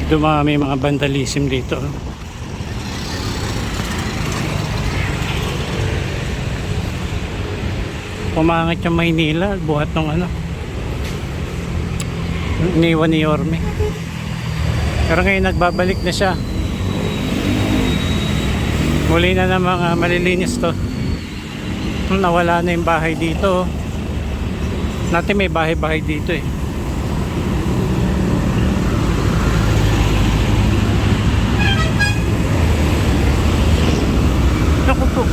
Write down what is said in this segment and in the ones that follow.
dumami mga vandalism dito. Pumangit yung Maynila buhat ng ano, iniwan ni Yorme. Pero ngayon nagbabalik na siya. Muli na namang malilinis to. Nawala na yung bahay dito. Natin may bahay-bahay dito eh. Naku po.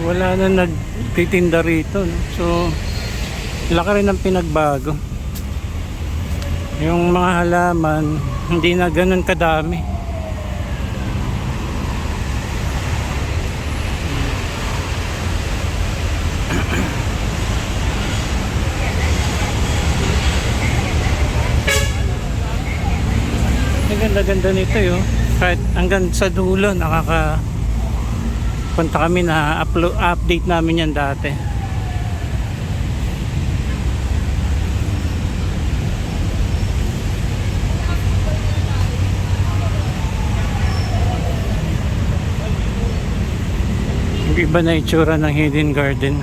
Wala na nagtitinda rito, no? So laki rin ang pinagbago. Yung mga halaman hindi na ganun kadami. Ang ganda-ganda nito yun. Kahit hanggang sa dulo punta kami na update namin yan dati. Yung iba na itsura ng Hidden Garden.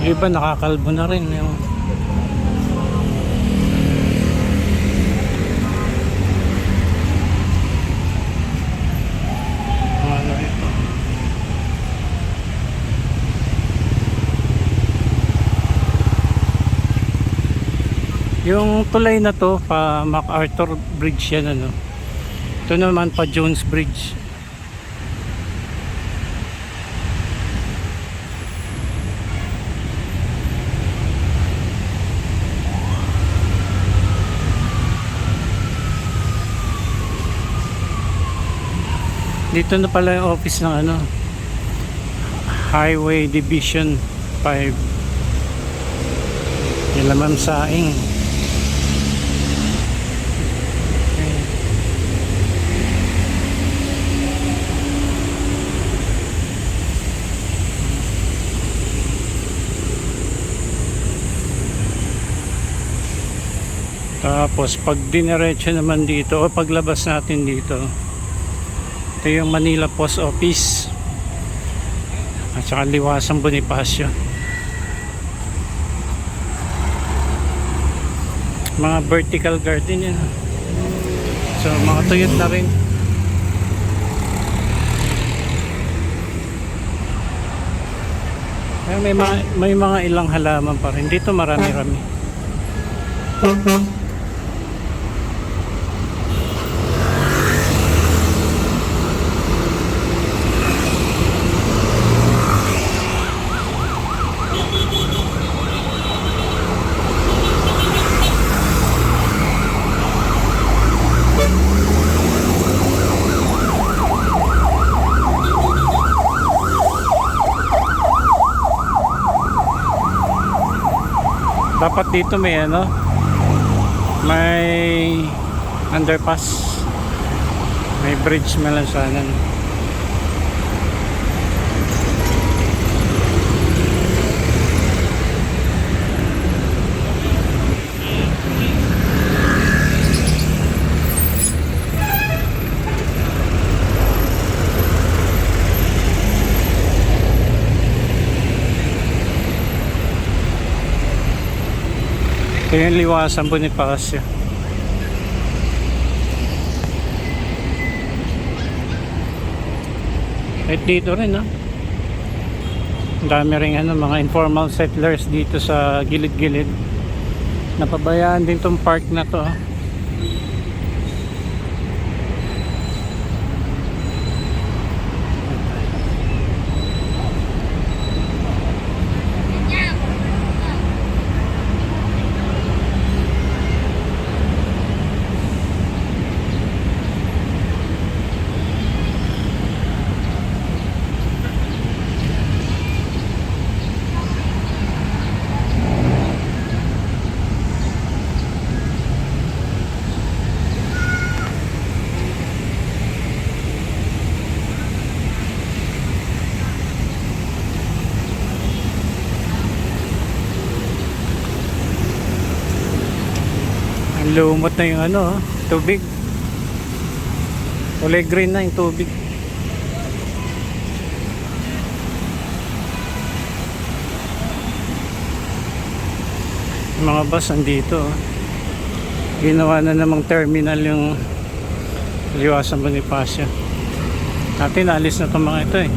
Yung iba nakakalbo na rin yung yung tulay na to pa MacArthur Bridge yan, ano. Ito naman pa Jones Bridge. Dito na pala yung office ng ano, Highway Division 5. Nila Ma'am Saing. Tapos pag diniretso naman dito o paglabas natin dito, ito yung Manila Post Office at saka Liwasang Bonifacio. Mga vertical garden yan. So mga tuyot na rin. May mga ilang halaman pa rin dito, marami-rami. Dapat dito may ano, may underpass, may bridge man lang sana, no? Ito yung Liwasan Bonifacio. At dito rin, no? Ang dami rin mga informal settlers dito sa gilid-gilid. Napabayaan din tong park na to. Lumot na yung tubig. Kulay green na yung tubig. Yung mga bus andito. Ginawa na namang terminal yung Liwasan Bonifacio. Dati naalis na itong mga ito eh.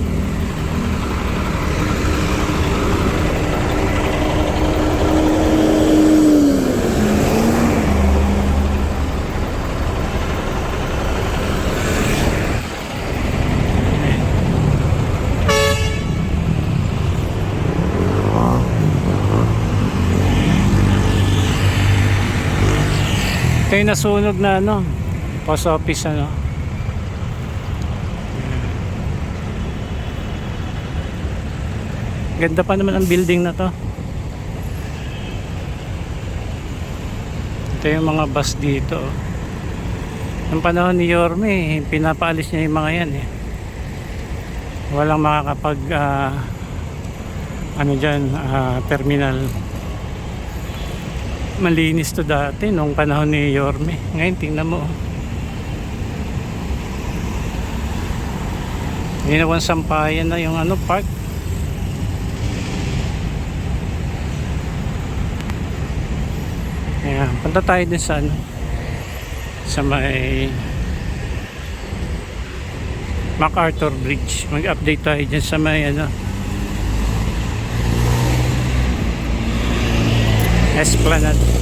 Ito yung nasunog na post office Ganda pa naman ang building na to. Ito yung mga bus dito. Noong panahon ni Yorme, pinapaalis niya yung mga yan eh. Walang makakapag terminal. Malinis to dati nung panahon ni Yorme. Ngayon tingnan mo. Ginawang sampayan na yung park. Ayan, punta tayo din sa sa may MacArthur Bridge. Mag-update tayo dyan sa may Esplanade.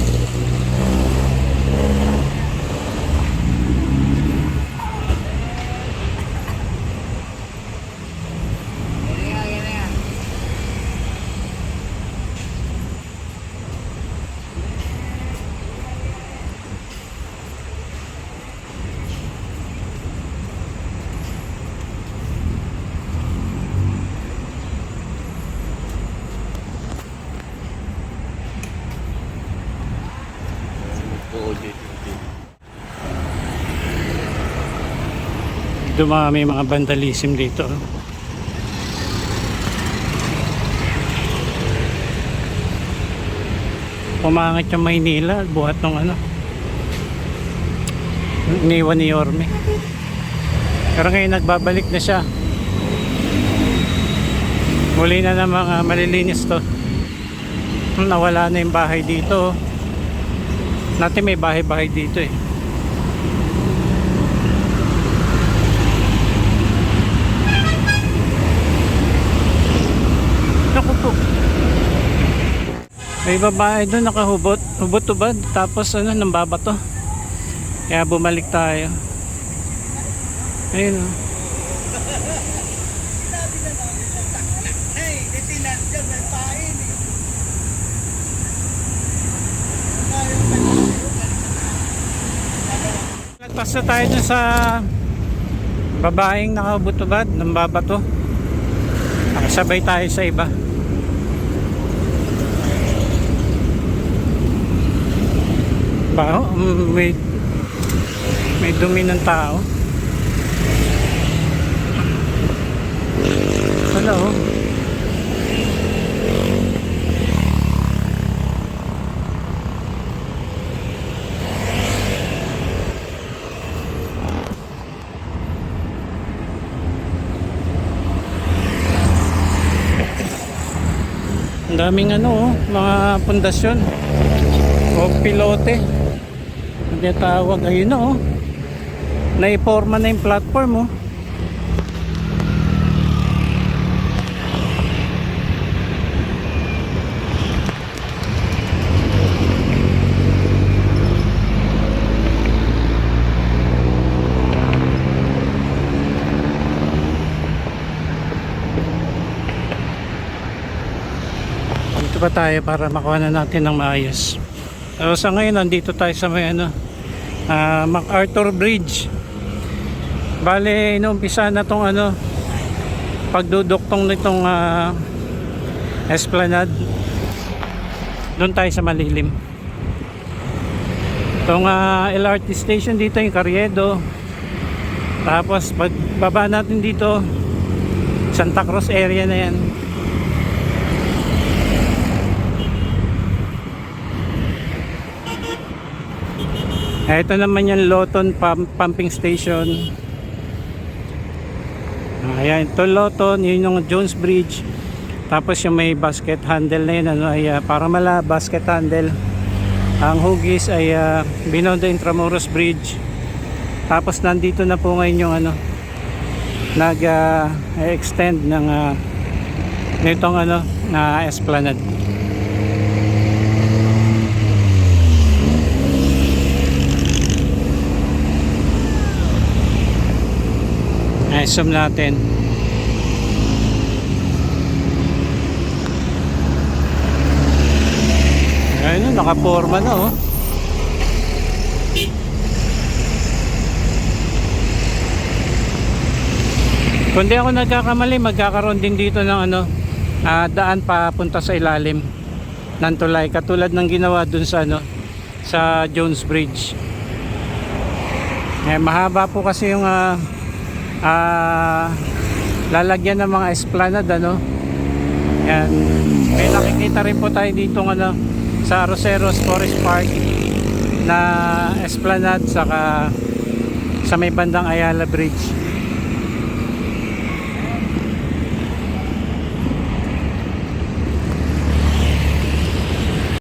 Dumami mga vandalism dito. Pumangat yung Maynila buhat ng iniwan ni Yorme. Pero ngayon nagbabalik na siya. Muli na mga malilinis to. Nawala na yung bahay dito. Natin may bahay-bahay dito eh. Naku po. May babae doon nakahubot. Hubot-tubad. Tapos nambabato. Kaya bumalik tayo. Ayun Nagpas na tayo dun sa babaeng nakahubot-tubad. Nambabato. Nakasabay tayo sa iba. Baho, may dumi ng tao. Wala Ang daming mga pundasyon. O pilote. Hindi tawag. Ayun na oh. Naiporma na yung platform oh. Dito pa tayo para makuha na natin ng maayos. So sa ngayon nandito tayo sa may MacArthur Bridge. Bale inuumpisa na tong pagduduktong nitong Esplanade. Doon tayo sa malilim. Itong LRT station dito yung Carriedo. Tapos pagbaba natin dito Santa Cruz area na yan. Ito naman yung Loton pumping station. Ayan, ito Loton, yun yung Jones Bridge. Tapos yung may basket handle na yun, ay para mala basket handle. Ang hugis ay Binondo Intramuros Bridge. Tapos nandito na po ngayon yung nag-extend ng nitong na Esplanade. Zoom natin. Ayun, nakaporma na oh. Kung di ako nagkakamali, magkakaroon din dito ng daan papunta sa ilalim ng tulay, katulad ng ginawa dun sa sa Jones Bridge. Mahaba po kasi yung lalagyan ng mga esplanade yan. May nakikita rin po tayo dito sa Roseros Forest Park na esplanade saka sa may bandang Ayala Bridge.